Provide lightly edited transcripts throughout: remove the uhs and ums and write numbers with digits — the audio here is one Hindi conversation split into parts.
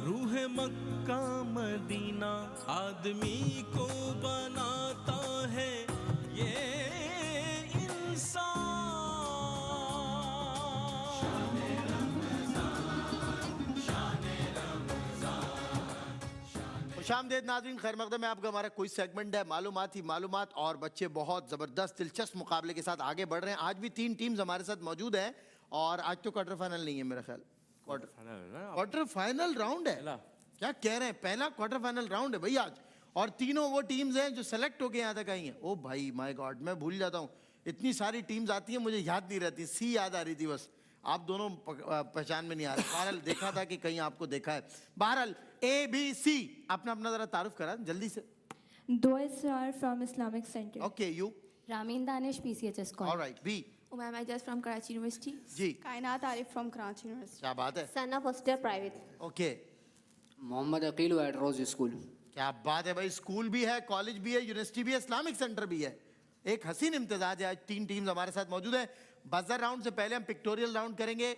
रूह मक्का मदीना आदमी को बनाता है ये इंसान। खुशामदीद नाज़रीन, खैर मक़दम है आपका। हमारा कोई सेगमेंट है मालूमात ही मालूमात, और बच्चे बहुत ज़बरदस्त दिलचस्प मुकाबले के साथ आगे बढ़ रहे हैं। आज भी 3 टीम्स हमारे साथ मौजूद हैं, और आज तो क्वार्टर फाइनल नहीं है मेरा ख्याल। क्वार्टर फाइनल राउंड है, क्या कह रहे हैं? पहला क्वार्टर फाइनल राउंड है भाई आज, और तीनों वो टीम्स हैं जो सेलेक्ट होके यहाँ तक आई हैं। ओ भाई माय गॉड, मैं भूल जाता हूँ, इतनी सारी टीम्स आती हैं मुझे याद नहीं रहती। सी याद आ रही थी बस, आप दोनों पहचान में नहीं आ रहे। बहरहाल देखा था कि कहीं आपको देखा है। बहरहाल ABC, अपना अपना जरा तारुफ करा जल्दी से। Doisar from Islamic Center. Okay, you. Ramin Danish, PCHS College. Alright, B. Umayma Ijaz from Karachi University. जी, Kainat Arif from Karachi University. क्या बात है। Sana Foster Private. Okay, Mohammad Aqeel at Rose school. क्या बात है भाई। स्कूल भी है, कॉलेज भी है, यूनिवर्सिटी भी है, इस्लामिक सेंटर भी है। एक हसीन इम्तिजाज है। आज 3 टीम्स हमारे साथ मौजूद है। बजर राउंड से पहले हम पिक्टोरियल राउंड करेंगे।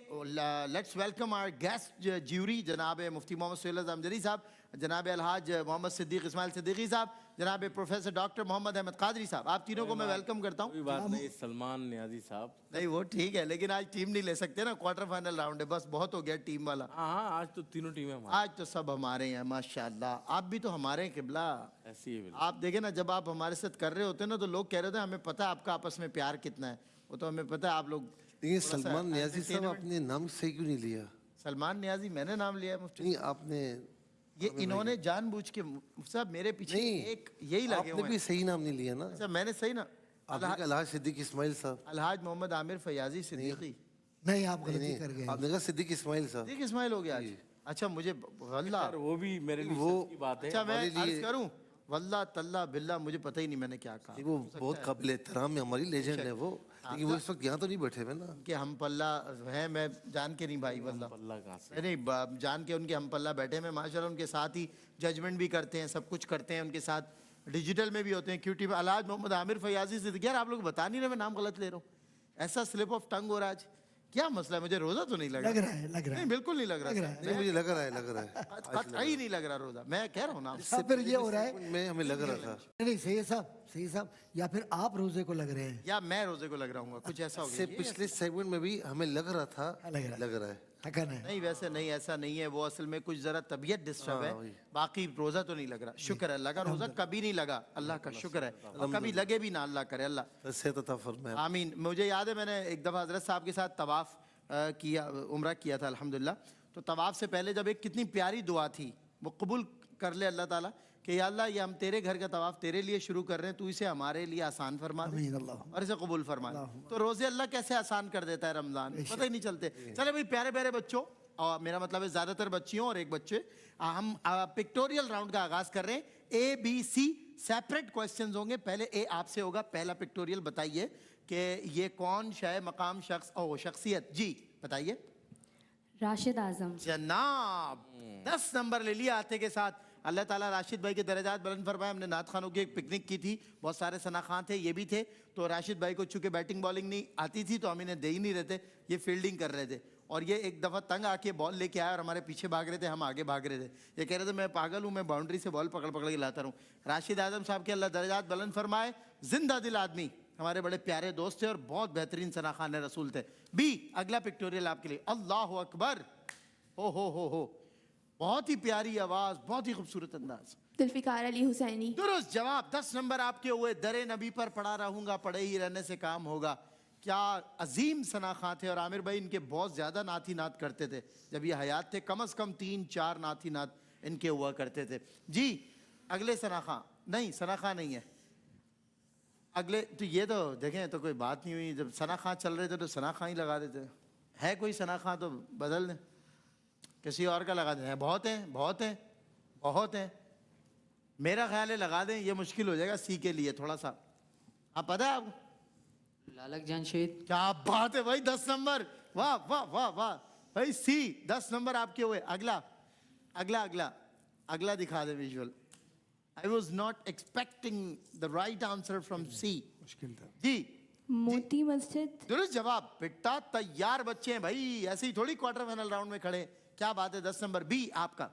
Let's welcome our guest jury, जनाब मुफ्ती मोहम्मद सुहेल जामजरी साहब, जनाब अलहाज मोहम्मद सिद्दीक इस्माइल सिद्दीकी साहब, जनाब प्रोफेसर डॉक्टर मोहम्मद अहमद कादरी साहब। आप तीनों को मैं वेलकम करता हूँ। कोई बात नहीं, सलमान नियाजी साहब। नहीं वो ठीक है, लेकिन आज टीम नहीं ले सकते ना, क्वार्टर फाइनल राउंड है, बस बहुत हो गया टीम वाला। हाँ, आज तो तीनों टीमें हमारी आज तो सब हमारे हैं माशाल्लाह। आप भी तो हमारे हैं किबला। ऐसी है। आप देखें ना, जब आप हमारे साथ कर रहे होते हैं ना, तो लोग कह रहे थे हमें पता है आपका आपस में प्यार कितना है, वो तो हमें पता है। आप लोग लेकिन सलमान नियाजी साहब आपने नाम सही क्यों नहीं लिया? सलमान नियाजी मैंने नाम लिया है मुफ्ती। नहीं आपने, ये इन्होंने जानबूझ के मुफ्ती साहब मेरे पीछे एक यही लगे हुए आपने भी सही नाम नहीं लिया ना। अच्छा, मैंने सही ना। आपने अलहाज सिद्दीक इस्माइल साहब। अलहाज मोहम्मद आमिर फयाजी सिद्दीकी। नहीं, आप गलती कर गए। आपने कहा सिद्दीक इस्माइल साहब। सिद्दीक इस्माइल हो गया आज। अच्छा, मुझे वल्लाह वो भी मेरे लिए वो की बात है। अच्छा, मैं हमारे लिए- अर्ज करूं, वल्लाह तल्ला बिल्ला मुझे पता ही नहीं मैंने क्या कहा। वो बहुत काबिल एहतराम है, हमारी लेजेंड है वो, लेकिन वो इस वक्त यहाँ तो नहीं बैठे हुए ना। कि हम पल्ला है, मैं जान के नहीं भाई, वल्लाह अल्लाह कहाँ से। नहीं जान के उनके हम पल्ला बैठे में माशाल्लाह। उनके साथ ही जजमेंट भी करते हैं, सब कुछ करते हैं उनके साथ, डिजिटल में भी होते हैं। क्यूटी में अलहाज मोहम्मद आमिर फयाजी सिद्दीकी। यार आप लोग बता नहीं रहे, मैं नाम गलत ले रहा हूँ। ऐसा स्लिप ऑफ टंग हो रहा है आज, क्या मसला है? मुझे रोजा तो नहीं लग लग रहा है, लग रहा है। नहीं बिल्कुल नहीं लग रहा है। नहीं मुझे लग रहा है कतई नहीं लग रहा रोजा, मैं कह रहा हूँ ना। अब फिर ये हो रहा है, मैं हमें लग रहा था। नहीं सही साहब, या फिर आप रोजे को लग रहे हैं, या मैं रोजे को लग रहा हूँ, कुछ ऐसा हो इससे गया। पिछले सेगमेंट में भी हमें लग रहा था, लग रहा है। थकन है। नहीं वैसे नहीं, ऐसा नहीं है। वो असल में कुछ जरा तबीयत डिस्टर्ब है, बाकी रोजा तो नहीं लग रहा। शुक्र है अल्लाह का, रोजा कभी नहीं लगा, अल्लाह का शुक्र है। और कभी लगे भी ना, अल्लाह करे, अल्लाह सेहत अता फरमाए। आमीन। मुझे याद है मैंने एक दफ़ा हज़रत साहब के साथ तवाफ़ किया, उम्रा किया था अल्हम्दुलिल्लाह। तो तवाफ़ से पहले जब एक कितनी प्यारी दुआ थी, वो कबूल कर ले अल्लाह ताला कि या अल्लाह ये हम तेरे घर का तवाफ़ तेरे लिए शुरू कर रहे हैं, तू इसे हमारे लिए आसान फरमा दे और इसे कबूल फरमा दे। तो रोज़े अल्लाह कैसे आसान कर देता है रमज़ान, पता ही नहीं चलते। चले भाई प्यारे प्यारे बच्चों, और मेरा मतलब है ज़्यादातर बच्चियों और एक बच्चे, हम पिक्टोरियल राउंड का आगाज़ कर रहे हैं। ABC सेपरेट क्वेश्चंस होंगे। पहले ए आपसे होगा, पहला पिक्टोरियल बताइए कि ये कौन शय मकाम शख्स और शख्सियत। जी बताइए। राशिद आजम। जनाब 10 नंबर ले लिया आते के साथ। अल्लाह ताला राशिद भाई के दर्जात बुलंद फरमाए। हमने नात खानों की एक पिकनिक की थी, बहुत सारे सना खान थे, ये भी थे। तो राशिद भाई को चूंकि बैटिंग बॉलिंग नहीं आती थी तो हम इन्हें दे ही नहीं रहे थे, ये फील्डिंग कर रहे थे। और ये एक दफ़ा तंग आके बॉल लेके आया और हमारे पीछे भाग रहे थे, हम आगे भाग रहे थे। ये कह रहे थे मैं पागल हूँ, मैं बाउंड्री से बॉल पकड़ पकड़ के लाता रहूँ। राशिद आजम साहब के अल्लाह दर्जात बुलंद फरमाए, जिंदा दिल आदमी, हमारे बड़े प्यारे दोस्त थे और बहुत बेहतरीन सना खान रसूल थे। बी अगला पिक्टोरियल आपके लिए। अल्लाह अकबर, हो बहुत ही प्यारी आवाज, बहुत ही खूबसूरत अंदाज। जुल्फिकार अली हुसैनी। दुरुस्त जवाब। 10 नंबर आपके हुए। दरे नबी पर पड़ा रहूंगा, पड़े ही रहने से काम होगा। क्या अजीम सना खां थे। और आमिर भाई इनके बहुत ज़्यादा नाती नात करते थे जब ये हयात थे, कम अज़ कम 3-4 नाती नात इनके हुआ करते थे। जी अगले सना खां। नहीं सना खां नहीं है अगले। तो ये तो देखें, तो कोई बात नहीं हुई। जब सना खां चल रहे थे तो सना खां ही लगा देते। है कोई सना खां तो बदल दें, किसी और का लगा दें। बहुत हैं, बहुत हैं, बहुत हैं। मेरा ख्याल है लगा दें, ये मुश्किल हो जाएगा सी के लिए थोड़ा सा। आप पता है आपको? लालक जमशेद। क्या बात है भाई, 10 नंबर। वाह वाह वाह वाह भाई, सी 10 नंबर आपके हुए। अगला अगला अगला अगला दिखा दे visual. I was not expecting the right answer from C. मुश्किल था जी। मोती मस्जिद। दुरुस्त जवाब। बेटा तैयार बच्चे हैं भाई, ऐसे ही थोड़ी क्वार्टर फाइनल राउंड में खड़े। क्या बात है। 10 नंबर बी आपका।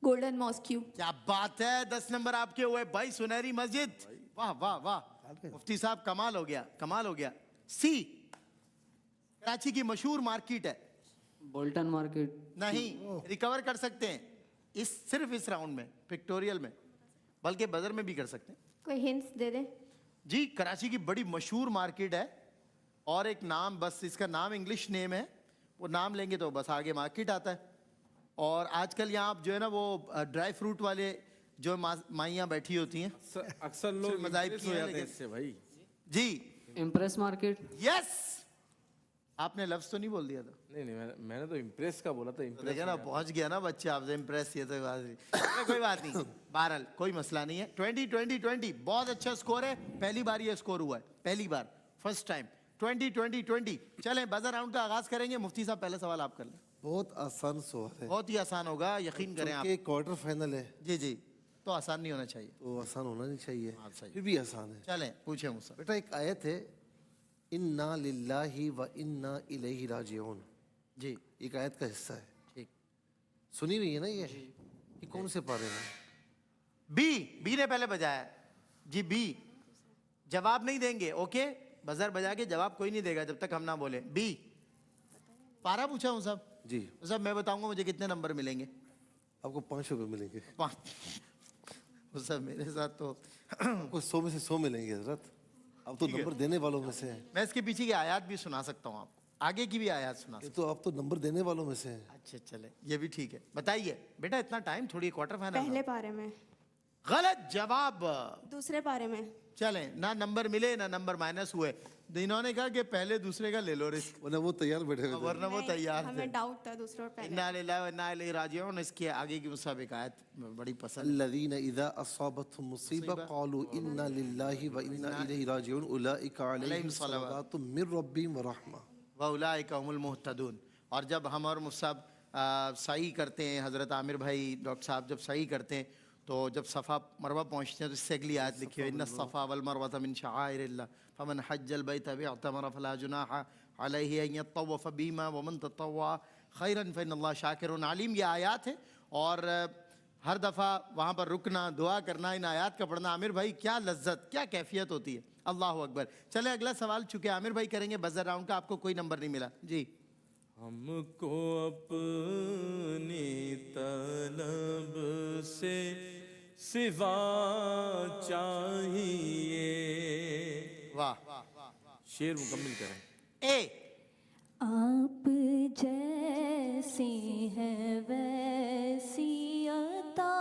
Golden Mosque. क्या बात है, 10 नंबर आपके हुए भाई, सुनहरी मस्जिद। वाह वाह वाह, मुफ्ती साहब कमाल हो गया, कमाल हो गया। सी, कराची की मशहूर मार्केट है। Bolton market. नहीं, रिकवर कर सकते हैं सिर्फ इस राउंड में, पिक्टोरियल में, बल्कि बजर में भी कर सकते हैं। कोई hints दे दे? जी, कराची की बड़ी मशहूर मार्केट है, और एक नाम, बस इसका नाम इंग्लिश नेम है, वो नाम लेंगे तो बस आगे मार्केट आता है। और आजकल यहाँ जो है ना, वो ड्राई फ्रूट वाले जो माइयाँ बैठी होती हैं, अक्सर लोग मज़ाहिब impress की हो हैं, जाते हैं लेकिन- इससे भाई। जी इम्प्रेस मार्केट। यस, आपने लफ्ज तो नहीं बोल दिया था। नहीं नहीं, मैंने तो इम्प्रेस का बोला था। तो इम्प्रेस देखा ना, पहुंच गया ना बच्चे आपसे, इम्प्रेस ये तो बात नहीं। चलो, कोई बात नहीं, बहरहाल कोई मसला नहीं है। 20-20-20 बहुत अच्छा स्कोर है, पहली बार ये स्कोर हुआ है, पहली बार, फर्स्ट टाइम। 20-20-20 चलें, बजर राउंड का आगाज करेंगे। मुफ्ती साहब पहला सवाल आप कर लें। बहुत आसान सवाल है, बहुत ही आसान होगा, यकीन करें आप। क्योंकि क्वार्टर फाइनल है जी जी, तो आसान नहीं होना चाहिए। तो आसान होना नहीं चाहिए, हाँ, सही। फिर भी आसान है। चलें, पूछे मुझसे। बेटा एक आयत है, इन्ना लिल्लाहि व इन्ना इलैहि राजिऊन, जी एक आयत का हिस्सा है, ठीक। सुनी हुई है ना ये कौन से पारे में? बी ने पहले बजाया जी, बी। जवाब नहीं देंगे, ओके? बजर बजा के जवाब कोई नहीं देगा जब तक हम ना बोले। बी पारा पूछा हूँ साहब। जी, तो साहब मैं बताऊंगा मुझे कितने नंबर मिलेंगे। आपको 5 रुपये मिलेंगे। 5। साहब मेरे साथ तो आपको 100 में से 100 मिलेंगे हजरत, आप तो नंबर देने वालों में से हैं। मैं इसके पीछे की आयत भी सुना सकता हूँ आपको, आगे की भी आयत सुना ये सकता तो आप तो नंबर देने वालों में से हैं। हूँ। अच्छा चले, ये भी ठीक है। बताइए बेटा, इतना टाइम थोड़ी, क्वार्टर फाइनल। पहले पारे में। गलत जवाब। दूसरे पारे में। चलें, ना नंबर मिले ना नंबर माइनस हुए। तो इन्होंने कहा कि पहले दूसरे का ले लो रिस्क, वरना वो तैयार बैठे हुए थे। वरना वो नहीं, तैयार थे। हमें डाउट था दूसरे और पहले। इन्ना लिल्लाहि व इन्ना इलैहि राजिऊन, इसके आगे की मुसाबिक आयत बड़ी पसंद। अल्लज़ीना इज़ा असाबतहुम मुसीबा क़ालू इन्ना लिल्लाहि व इन्ना इलैहि राजिऊन उलाइका अलैहिम सलावातुम मिर रब्बिहिम व रहमा व उलाइका हुमुल मुहतदून। और जब हम और मुसाब सही करते हैं, हज़रत आमिर भाई डॉक्टर साहब जब सही करते हैं, तो जब सफ़ा मरवा पहुँचते हैं तो इससे अगली आयत लिखी है, इन्ना सफ़ा वल मरवत मिन शआइरिल्लाह फमन हज्जल बैत वअतमर फला जुनाह अलैहि अन यतव्वफ़ बिहिमा वमन ततव्वा खैरन फइन्नल्लाह शाकिरुन अलीम। ये आयत है, और हर दफ़ा वहाँ पर रुकना, दुआ करना, इन आयत का पढ़ना, आमिर भाई क्या लज्जत, क्या कैफियत होती है। अल्लाह अकबर। चले अगला सवाल, चूँकि आमिर भाई करेंगे बजर राउंड का, आपको कोई नंबर नहीं मिला जी। हमको अपनी तलब से सिवा चाहिए। वाह। शेर मुकम्मिल करें। ए, आप जैसे हैं वैसी अता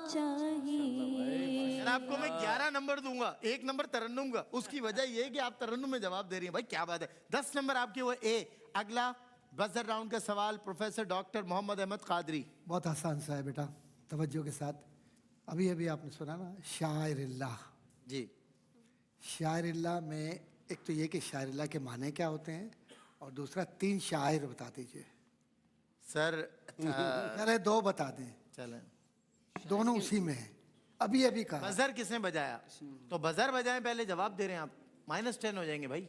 चाहिए। यार आपको मैं 11 नंबर दूंगा, 1 नंबर तरन्नुम का। उसकी वजह ये है कि आप तरन्नुम में जवाब दे रही हैं। भाई क्या बात है। 10 नंबर आपके वो ए। अगला बजर राउंड का सवाल प्रोफेसर डॉक्टर मोहम्मद अहमद कादरी। बहुत आसान सा है बेटा, तवज्जो के साथ। अभी अभी आपने सुना ना, शायरिल्लाह। जी शायरिल्लाह में एक तो ये कि शायरिल्लाह के माने क्या होते हैं, और दूसरा 3 शायर बता दीजिए। सर अरे 2 बता दें, चलें। दोनों उसी में है। अभी अभी कहा। बजर किसने बजाया? तो बजर बजाएं, पहले जवाब दे रहे हैं आप। -10 हो जाएंगे भाई।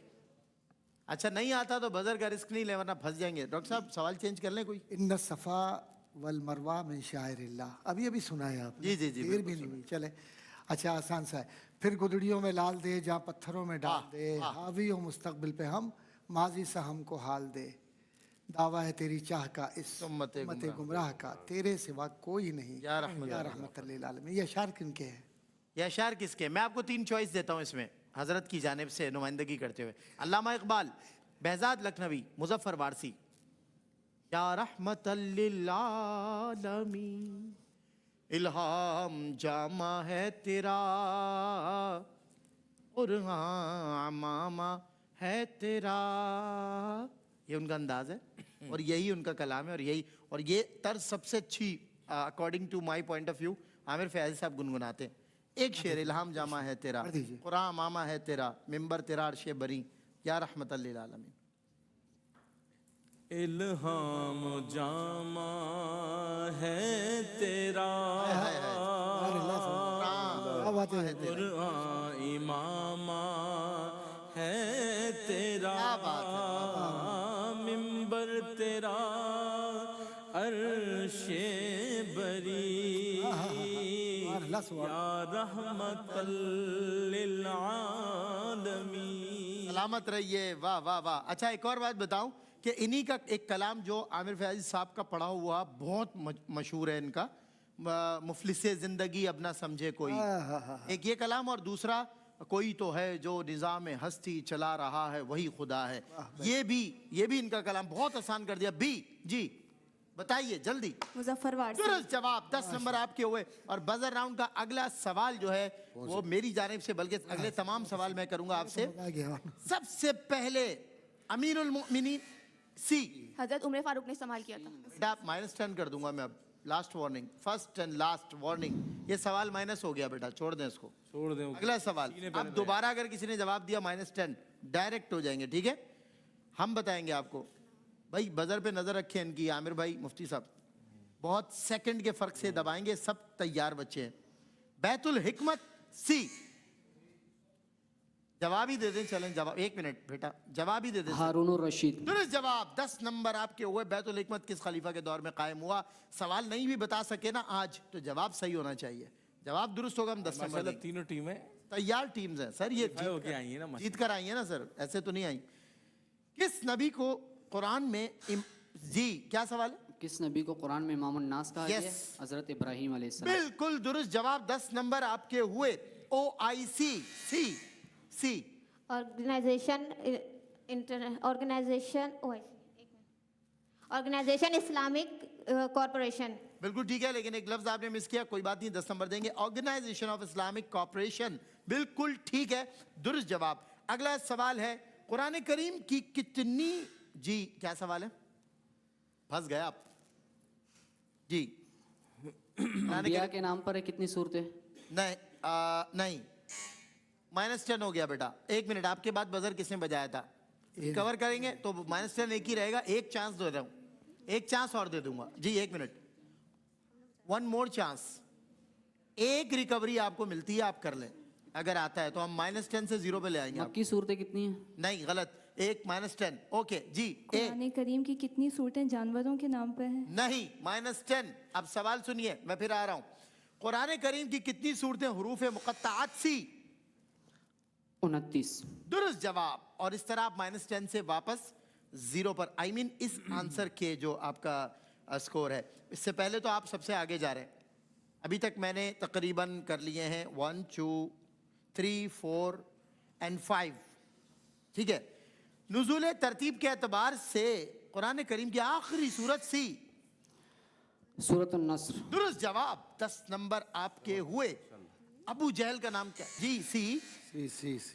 अच्छा नहीं आता तो बजर का रिस्क नहीं ले, वरना फंस जाएंगे। डॉक्टर साहब सवाल चेंज कर लें कोई। इन्न सफ़ा वल मरवा मिन शायरिल्लाह, अभी अभी सुना है आपने। जी, जी, जी, देर भी नहीं हुई। चले, अच्छा आसान सा है। फिर गुदड़ियों में लाल दे, जहाँ पत्थरों में डाल दे, हावी हो मुस्तकबिल पे हम, माजी सा हमको हाल दे। दावा है तेरी चाह का इस उम्मते गुमराह का, तेरे सिवा कोई नहीं या रहमत रहमतुल आलमीन। ये अशार किनके हैं? ये अशार किसके? मैं आपको 3 चॉइस देता हूँ इसमें, हजरत की जानिब से नुमाइंदगी करते हुए। अल्लामा इकबाल, बेहजाद लखनवी, मुजफ्फर वारसी। या रहमतल लिल आलमीन, इल्हाम जामा है तेरा, कुरान मामा है तेरा। ये उनका अंदाज है, और यही उनका कलाम है, और ये तर्ज सबसे अच्छी according to my point of view Aamir Faizi साहब गुनगुनाते हैं। एक शेर, इल्हाम जामा है तेरा, पढ़ दीजिए। कुरान मामा है तेरा, मिंबर तेरा अर्शे बरी, या रहमतल लिल आलमीन। इल्हाम जामा है तेरा, क्या बात है। कुरान इमामा है तेरा, मिंबर तेरा अर्शे बरी, 10 वर्ड या रहमतल लिल आलमीन। सलामत रहिए, वाह वाह वाह। अच्छा एक और बात बताऊं कि इन्हीं का एक कलाम जो आमिर फयाजी साहब का पढ़ा हुआ बहुत मशहूर है इनका, मुफलिस ज़िंदगी अब ना समझे कोई, एक ये कलाम, और दूसरा कोई तो है जो निज़ाम हस्ती चला रहा है वही खुदा है। ये भी इनका कलाम बहुत आसान कर दिया। बी जी बताइए जल्दी। मुजफ्फरवाड़ से। दुरुस्त जवाब, 10 नंबर आपके हुए। और बजर राउंड का अगला सवाल जो है वो मेरी जानिब से, बल्कि अगले तमाम सवाल मैं करूंगा आपसे। आ गया। सबसे पहले अमीरुल मोमिनीन सी, हजरत उमर फारूक ने इस्तेमाल किया था। बेटा -10 कर दूंगा मैं अब। Last warning, first and last warning. ये सवाल माइनस हो गया बेटा, छोड़ दें इसको। छोड़ दें। अगला सवाल, अब दोबारा अगर किसी ने जवाब दिया -10 डायरेक्ट हो जाएंगे, ठीक है? हम बताएंगे आपको। भाई बजर पे नजर रखें इनकी, आमिर भाई मुफ्ती साहब बहुत सेकंड के फर्क से दबाएंगे। सब तैयार बच्चे हैं। बैतुल हिकमत सी, जवाब ही दे दें। चलें जवाब, 1 मिनट बेटा, जवाब ही दे दें। हारून रशीद। दुरुस्त जवाब, 10 नंबर आपके हुए। बैतुल हिकमत किस खलीफा के दौर में कायम हुआ? सवाल नहीं भी बता सके ना आज, तो जवाब सही होना चाहिए। जवाब दुरुस्त होगा, हम 10 नंबर माशाल्लाह देंगे। तीनों टीमें तैयार टीम्स हैं सर, ये होके आई है ना माशाल्लाह। जीत कर आई है ना सर, ऐसे तो नहीं आई। किस नबी को कुरान में जी क्या सवाल है? किस नबी को कुरान में इमामुन नास कहा गया? Yes. हजरत इब्राहीम अलैहिस्सलाम। बिल्कुल दुरुस्त जवाब, 10 नंबर आपके हुए। OIC सी ऑर्गेनाइजेशन इस्लामिक कॉरपोरेशन। बिल्कुल ठीक है, लेकिन एक लफ्ज आपने मिस किया, कोई बात नहीं, 10 नंबर देंगे। ऑर्गेनाइजेशन ऑफ इस्लामिक कॉरपोरेशन, बिल्कुल ठीक है, दुरुस्त जवाब। अगला सवाल है कुरान करीम की कितनी, जी क्या सवाल है? फंस गए आप जी। अंबिया के नाम पर है कितनी सूरतें? नहीं नहीं, -10 हो गया बेटा। 1 मिनट, आपके बाद बजर किसने बजाया था? कवर करेंगे तो -10 एक ही रहेगा। एक चांस दे रहा हूं, एक चांस और दे दूंगा जी। 1 मिनट, 1 मोर चांस। एक रिकवरी आपको मिलती है, आप कर लें अगर आता है तो। हम -10 से 0 पे ले आएंगे। मक्की सूरतें कितनी हैं? नहीं गलत, एक -10। ओके जी। कुरान करीम की कितनी सूरतें जानवरों के नाम पर हैं? नहीं, -10। अब सवाल सुनिए, मैं फिर आ रहा हूं। कुरान करीम की कितनी सूरतें हुरूफ मुक़त्तआत सी? 29। दुरुस्त जवाब। और इस तरह आप -10 से वापस 0 पर, I mean इस आंसर के जो आपका स्कोर है। इससे पहले तो आप सबसे आगे जा रहे हैं। अभी तक मैंने तकरीबन कर लिए हैं 1 2 3 4 and 5, ठीक है? नुज़ूल तरतीब के एतबार से कुरान करीम की आखिरी सूरत सी? सूरत अन-नस्र। दुरुस्त जवाब, 10 नंबर आपके हुए। अबू जहल का नाम क्या? जी सी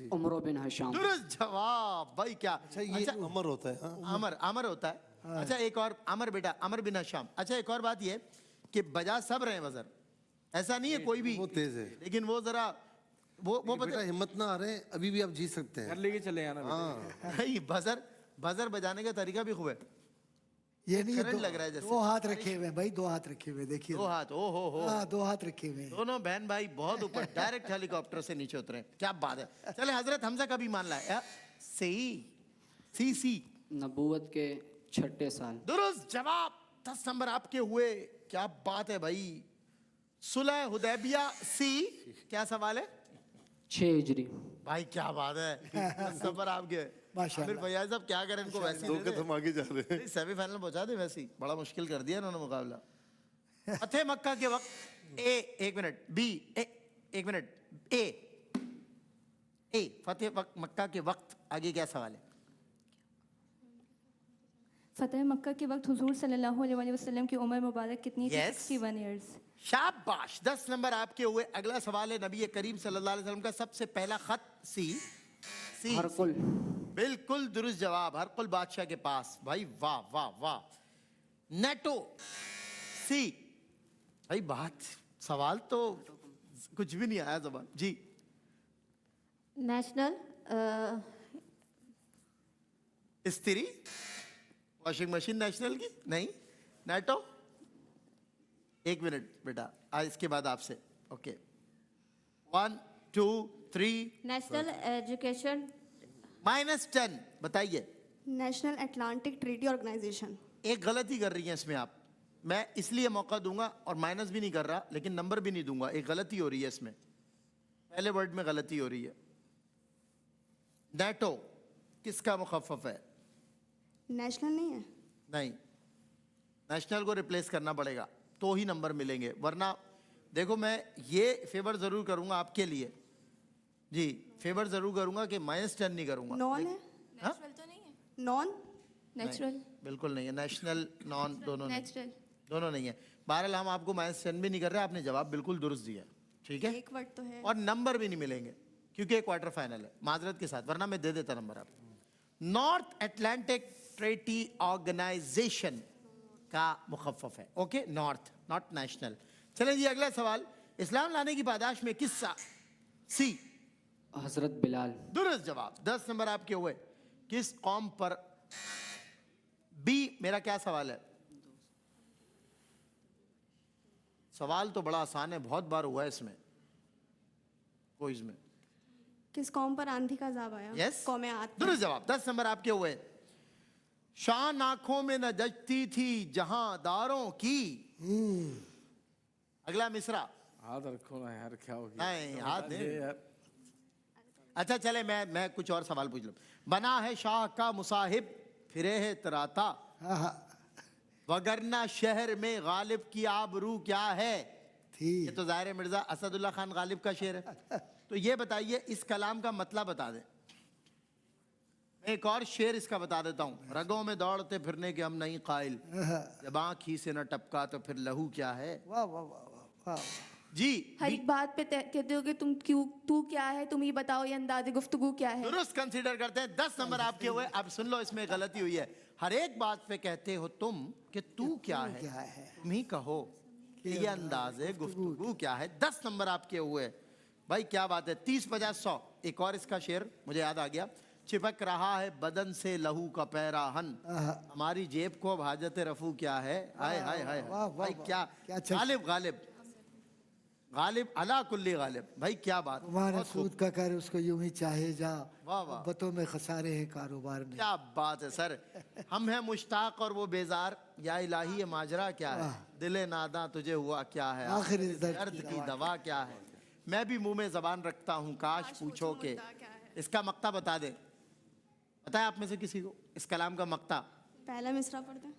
उमर बिन हशाम। दुरुस्त जवाब। भाई क्या अच्छा, ये अमर होता है। हाँ? अमर होता है। अच्छा एक और, अमर बेटा, अमर बिन हशाम। अच्छा एक और बात ये कि बजा सब रहे वजर, ऐसा नहीं है कोई भी, वो तेज है, लेकिन वो जरा वो बेटा हिम्मत ना आ रहे, अभी भी आप जीत सकते हैं। घर लेके चले आना बेटा। हाँ, नहीं, बजर बजाने का तरीका भी खूब है। ये नहीं, करंट लग रहा है जैसे। 2 हाथ रखे हुए हैं भाई, 2 हाथ रखे हुए, देखिए। 2 हाथ, ओ हो। हाँ 2 हाथ रखे हुए हैं। दोनों बहन भाई बहुत ऊपर, डायरेक्ट हेलीकॉप्टर से नीचे उतरे, क्या बात है। चले हजरत हमजा का भी मान लाया। सी नबूवत के 6ठे साल। दुरुस्त जवाब, 10 नंबर आपके हुए। क्या बात है भाई। सुलह हुदैबिया सी, क्या सवाल है? 6 हिजरी। भाई क्या बात है, 10 नंबर आपके। माशाल्लाह। फिर भैया साहब क्या करें, इनको वैसे 2 कदम आगे जा रहे हैं। सेमीफाइनल पहुंचा दे, वैसे ही बड़ा मुश्किल कर दिया इन्होंने मुकाबला। फतेह मक्का के वक्त, एक मिनट, बी, 1 मिनट, फतेह मक्का के वक्त, आगे क्या सवाल है? फतेह मक्का के वक्त हुजूर सल्लल्लाहु अलैहि वसल्लम की उम्र मुबारक कितनी थी? Yes. 61 ईयर्स। शाबाश, 10 नंबर आपके हुए। अगला सवाल है नबी करीम सल्लल्लाहु अलैहि वसल्लम का सबसे पहला खत सी? हरकुल। बिल्कुल दुरुस्त जवाब, हरकुल बादशाह के पास। भाई वाह वाह वाह। नेटो सी? भाई बात, सवाल तो कुछ भी नहीं आया जबान जी। नेशनल स्त्री, वॉशिंग मशीन नेशनल की नहीं, नेटो। 1 मिनट बेटा, आज इसके बाद आपसे। ओके, 1 2 3 नेशनल एजुकेशन -10 बताइए। National Atlantic Treaty Organization. एक गलती कर रही हैं इसमें आप, मैं इसलिए मौका दूंगा और माइनस भी नहीं कर रहा लेकिन नंबर भी नहीं दूंगा, एक गलती हो रही है इसमें, पहले वर्ड में गलती हो रही है। नेटो किसका मुखफ़फ़ है? नेशनल नहीं है। नहीं, नेशनल को रिप्लेस करना पड़ेगा तो ही नंबर मिलेंगे, वरना देखो मैं ये फेवर जरूर करूंगा आपके लिए जी, फेवर जरूर करूंगा कि -10 नहीं करूंगा। नॉन है। हाँ? तो नहीं है। नॉन नेचुरल बिल्कुल नहीं है, नेशनल नॉन दोनों नहीं, नेचुरल दोनों नहीं है। बहरहाल हम आपको -10 भी नहीं कर रहे, आपने जवाब बिल्कुल दुरुस्त दिया, ठीक है। एक वर्ड तो है। और नंबर भी नहीं मिलेंगे क्योंकि क्वार्टर फाइनल है, माजरत के साथ, वरना मैं दे देता नंबर आपको। नॉर्थ अटलांटिक ट्रेटी ऑर्गेनाइजेशन का मुखफ़फ़ है, ओके, नॉर्थ, नॉट नेशनल। चलें जी अगला सवाल, इस्लाम लाने की पादाश में किस्सा सी हजरत बिलाल। दुरुस्त जवाब, 10 नंबर आपके हुए। किस कौम पर बी मेरा क्या सवाल है? सवाल तो बड़ा आसान है, बहुत बार हुआ है इसमें क्विज में। किस कौम पर आंधी का अज़ाब आया? यस, कौम आद। दुरुस्त जवाब, 10 नंबर आपके हुए। शान आंखों में न जचती थी जहां दारों की। अगला मिसरा। हाथ रखो ना यार, क्या हो गया? नहीं, हाथ नहीं। ये यार अच्छा चले मैं कुछ और सवाल पूछ लूं। बना है शाह का मुसाहिब फिरे है तराता, वगरना शहर में गालिब की आबरू क्या है? थी ये तो ज़ाहिर है मिर्जा असदुल्ला खान गालिब का शेर है। तो ये बताइए इस कलाम का मतलब बता दें। मैं एक और शेर इसका बता देता हूँ। रगों में दौड़ते फिरने के हम नहीं कायल, जब आँख ही से न टपका तो फिर लहू क्या है? वाह वाह वाह वाह वाह। जी हर एक बात पे कहते हो कि तू क्या है, तुम ही बताओ, ये अंदाज़े गुफ्तगू क्या है? दुरुस्त कंसीडर करते हैं, 10 नंबर आपके हुए। अब सुन लो, इसमें गलती हुई है। हर एक बात पे कहते हो तुम कि तू क्या है, तुम ही कहो कि ये अंदाजे गुफ्तगू क्या है। 10 नंबर आपके हुए भाई, क्या बात है। 30, 50, 100। एक और इसका शेर मुझे याद आ गया। चिपक रहा है बदन से लहू का पैराहन, हमारी जेब को हाजत रफू क्या है? हाय हाय हाय भाई, क्या गालिब गालिब गालिब अला कुल्ली गालिब, भाई क्या बात। तुम्हारा सूद का कर उसको यूं ही चाहे जा, वाह वाह, बतों में खसारे हैं कारोबार में। क्या बात है सर। हम हैं मुश्ताक और वो बेजार, या इलाही ये माजरा क्या है? दिले नादा तुझे हुआ क्या है? आखिर इस दर्द की दवा क्या है? मैं भी मुंह में जबान रखता हूँ, काश पूछो के इसका मक्ता बता दे। पता है आप में से किसी को इस कलाम का मक्ता? पहला मिसरा पढ़ते हैं।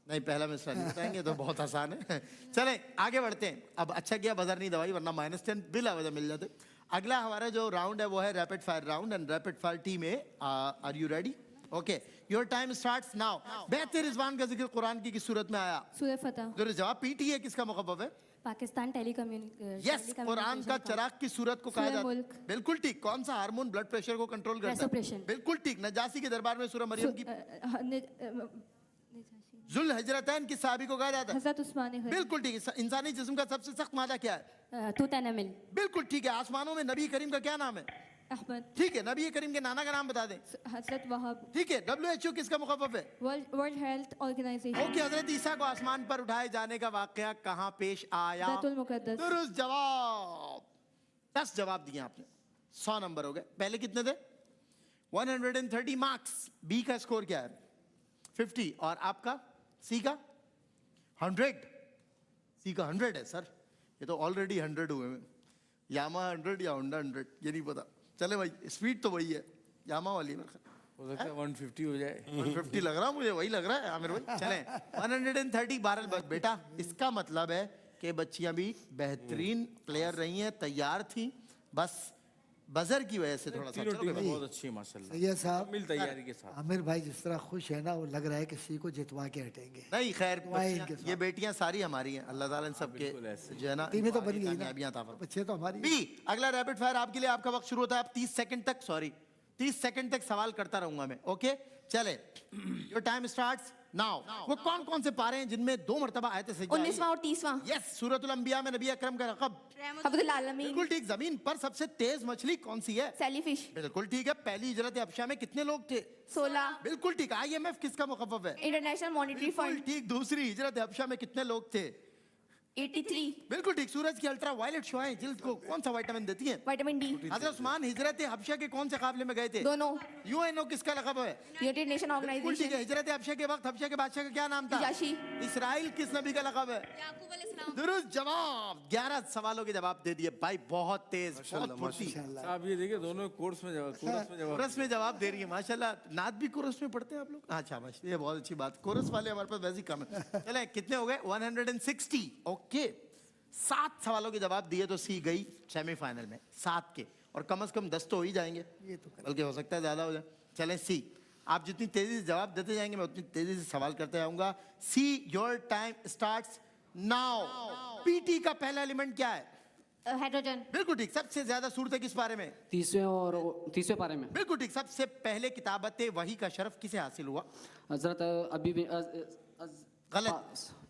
नहीं, पहला मिसरा नहीं बताएंगे तो बहुत आसान है। चलें आगे बढ़ते हैं। अब अच्छा किया बजर नहीं दवाई, वरना -10 बिला वजह मिल जाते। अगला हमारा जो राउंड है वो है rapid fire round, and rapid fire team में are you ready? Okay, your time starts now. बेहतर रिजवान का जिक्र कुरान की किस सूरत में आया? सूरह फतह। दुरुस्त जवाब। पीटीए किसका मुखफ़फ़ है? पाकिस्तान यस, कुरान का चराग की सूरत को कहा सूरह जाता है। मुल्क। बिल्कुल ठीक। कौन सा हार्मोन ब्लड प्रेशर को कंट्रोल करता है? Vasopressin। बिल्कुल ठीक। नजासी के दरबार में सूरह मरियम की जुल हजरतैन की साहबी को कहा जाता है? हज़रत उस्मान गनी। बिल्कुल ठीक है। इंसानी जिस्म का सबसे सख्त मादा क्या है? तूतनमिल। बिल्कुल ठीक है। आसमानों में नबी करीम का क्या नाम है? अहमद। ठीक है। नबी करीम के नाना का नाम बता दें। हज़रत वहाब। ठीक है। WHO किसका मुखफ़फ़ है? World health organisation. ओके, हजरत ईसा को आसमान पर उठाए जाने का वाकया कहाँ पेश आया? बैतुल मुक़द्दस। दुरुस्त जवाब। 10 जवाब दिए आपने, 100 नंबर हो गए। पहले कितने थे? 130 मार्क्स। बी का स्कोर क्या है? 50। और आपका सी का 100। सी का 100 है सर। ये तो ऑलरेडी 100 हुए हैं। यामा 100 या होंडा 100 ये नहीं पता। चले भाई, स्पीड तो वही है, यामा वाली है। हो सकता है 150 हो जाए। 150 लग रहा मुझे, वही लग रहा है आमिर भाई। चलें 130 बारल बस बेटा। इसका मतलब है कि बच्चियां भी बेहतरीन प्लेयर रही हैं, तैयार थी, बस बजर की वजह से थोड़ा सा। तीनों चलो टीमें भाई। बहुत अच्छी है माशाल्लाह, सैयद साहब, मिल तैयारी के साथ। आमिर भाई जिस तरह खुश है ना, वो लग रहा है कि सी को जितवा के हटेंगे। नहीं खैर, दुआएं इनके साथ। ये बेटियां सारी हमारी हैं। अल्लाह ताला इन सबके बिल्कुल ऐसे। जो है ना टीमें तो बन गई ना, कामयाबियां अता फरमाए। बच्चे तो हमारी। बी, अगला रैपिड फायर आपके लिए। आपका वक्त शुरू होता है अब 30 सेकंड तक। सॉरी, 30 सेकंड तक सवाल करता रहूंगा मैं। ओके चले, योर टाइम स्टार्ट्स नाउ। वो कौन कौन से पारे हैं जिनमें 2 मरतबा आयत सजदा? 19वां और 30वां। यस, सूरतुल अंबिया में नबी अकरम का रकब। अब्दुल आलमीन। बिल्कुल ठीक। जमीन पर सबसे तेज मछली कौन सी है? सेलीफिश। बिल्कुल ठीक है। पहली हिजरत अबशा में कितने लोग थे? 16। बिल्कुल ठीक। IMF किसका मुखफ़फ़ है? इंटरनेशनल मॉनेटरी बिल्कुल फंड। ठीक। दूसरी हिजरत अबशा में कितने लोग थे? 83 बिल्कुल ठीक। सूरज की अल्ट्रा वायलेट शुआएं जिल्द को कौन सा विटामिन देती हैं? विटामिन डी हजरत उस्मान हिजरत हबशा के कौन से काफिले में गए थे? दोनों यूएनओ किसका लक़ब है? यूनाइटेड नेशन बिल्कुल ठीक ऑर्गेनाइजेशन है। हिजरत हबशा के वक्त हबशा के बादशाह का क्या नाम था? नजाशी इसराइल किस नबी का लक़ब है? दुरुस्त जवाब। 11 सवालों के जवाब दे दिए भाई, बहुत तेज, बहुत फुर्ती। साहब ये देखिए दोनों कोर्स में जवाब कोरस में जवाब दे रही है माशाल्लाह। नात भी कोरस में पढ़ते हैं आप लोग? अच्छा माशाल्लाह, ये बहुत अच्छी बात। कोरस वाले हमारे पास वैसे ही कम है। चले कितने हो गए? 160। ओके, 7 सवालों के जवाब दिए तो सी गई सेमीफाइनल में 7 के, और कम से कम 10 तो हो ही जाएंगे, बल्कि हो सकता है ज्यादा हो जाए। चले सी, आप जितनी तेजी से जवाब देते जाएंगे मैं उतनी तेजी से सवाल करते जाऊंगा। C, your time starts now. PT का पहला एलिमेंट क्या है? हाइड्रोजन। बिल्कुल ठीक। सबसे ज्यादा सूरतें किस बारे में? 30वें पारे में। बिल्कुल ठीक। सबसे पहले किताबत वही का शरफ किसे हासिल हुआ? हजरत अभी भी गलत।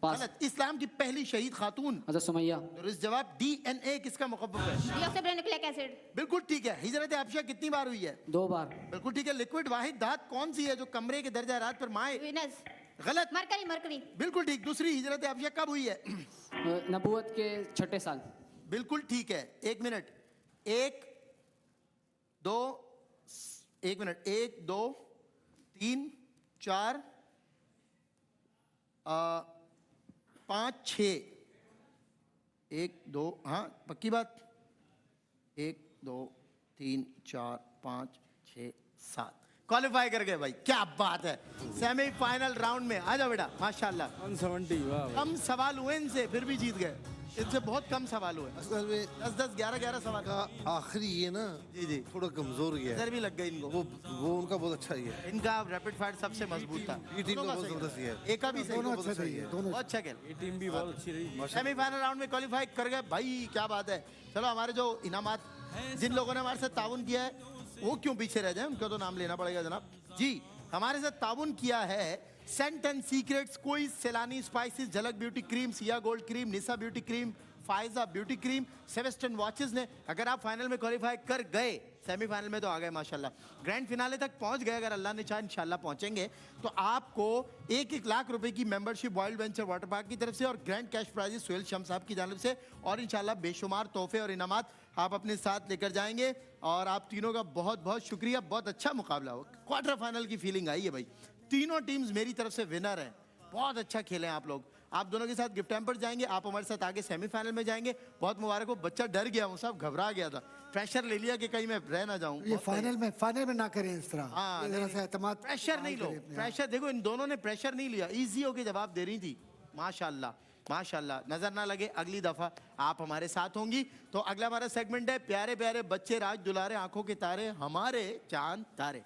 गलत। इस्लाम की पहली शहीद खातून? हजरत सुमैया। दुरुस्त जवाब। डीएनए किसका मुकव्वफ है? Deoxyribonucleic acid. बिल्कुल ठीक है। हिजरत हबशा कितनी बार हुई है? 2 बार। बिल्कुल ठीक है। लिक्विड वाहिद धात कौन सी है जो कमरे के दर्जा हरारत पर माए? वीनस। गलत। मरकरी। मरकरी। बिल्कुल ठीक। दूसरी हिजरत हबशा कब हुई है? नबूवत के 6ठे साल। बिल्कुल ठीक है। 1 मिनट। 1 2 1 मिनट 1 2 3 4 5 6 1 2 हाँ पक्की बात। 1 2 3 4 5 6 7 क्वालिफाई कर गए भाई, क्या बात है। सेमीफाइनल राउंड में आ जाओ बेटा, माशाल्लाह। 170 वाह भाई। कम सवाल हुए इनसे, फिर भी जीत गए। इनसे बहुत कम सवाल हुए। असल में 10 11 सवाल का आखिरी ये ना जी जी थोड़ा कमजोर गया है। इधर भी लग गई इनको। वो उनका बहुत अच्छा ही है। इनका रैपिड फायर सबसे मजबूत था। ये टीम का बहुत जबरदस्त है। एक का भी सही। दोनों बहुत अच्छे सही थे, है। दोनों बहुत अच्छा खेल। ये टीम भी बहुत अच्छी रही। सेमीफाइनल राउंड में क्वालिफाई कर गए भाई, क्या बात है। चलो हमारे जो इनामात, जिन लोगों ने हमारे साथ ताउन किया है वो क्यों पीछे रह जाए, उनका तो नाम लेना पड़ेगा जनाब जी। हमारे साथ ताउन किया है सेंट एंड सीक्रेट्स, कोई Sailani spices, Jhalak beauty cream, Siya gold cream, Nisa beauty cream, Faiza beauty cream, सेवेस्टन वॉचेस ने। अगर आप फाइनल में क्वालिफाई कर गए, सेमीफाइनल में तो आ गए माशाल्लाह, ग्रैंड फिनाले तक पहुंच गए, अगर अल्लाह ने चाहा इंशाल्लाह पहुंचेंगे, तो आपको 1-1 लाख रुपए की membership Wild Venture Water Park की तरफ से और grand cash prizes Suhail Shams साहब की जानिब से, और इंशाल्लाह बेशुमार तोहफे और इनामात आप अपने साथ लेकर जाएंगे। और आप तीनों का बहुत बहुत शुक्रिया, बहुत अच्छा मुकाबला हो। क्वार्टर फाइनल की फीलिंग आई है भाई, तीनों टीम्स मेरी तरफ से विनर हैं, बहुत अच्छा खेले आप लोग। आप दोनों के साथ गिफ्ट हैम्पर जाएंगे, आप हमारे साथ आगे सेमीफाइनल में जाएंगे। बहुत मुबारक हो। बच्चा डर गया, मुसाफ घबरा गया था, प्रेशर ले लिया कि कहीं मैं रह ना जाऊं। ये फाइनल में ना करें इस तरह। हाँ, ये जरा सा एतमाद प्रेशर नहीं लो, प्रेशर देखो इन दोनों ने प्रेशर नहीं लिया, इजी होके जवाब दे रही थी। माशाल्लाह माशाल्लाह। नजर ना लगे, अगली दफा आप हमारे साथ होंगी। तो अगला हमारा सेगमेंट है प्यारे प्यारे बच्चे राज दुलारे आंखों के तारे हमारे चांद तारे।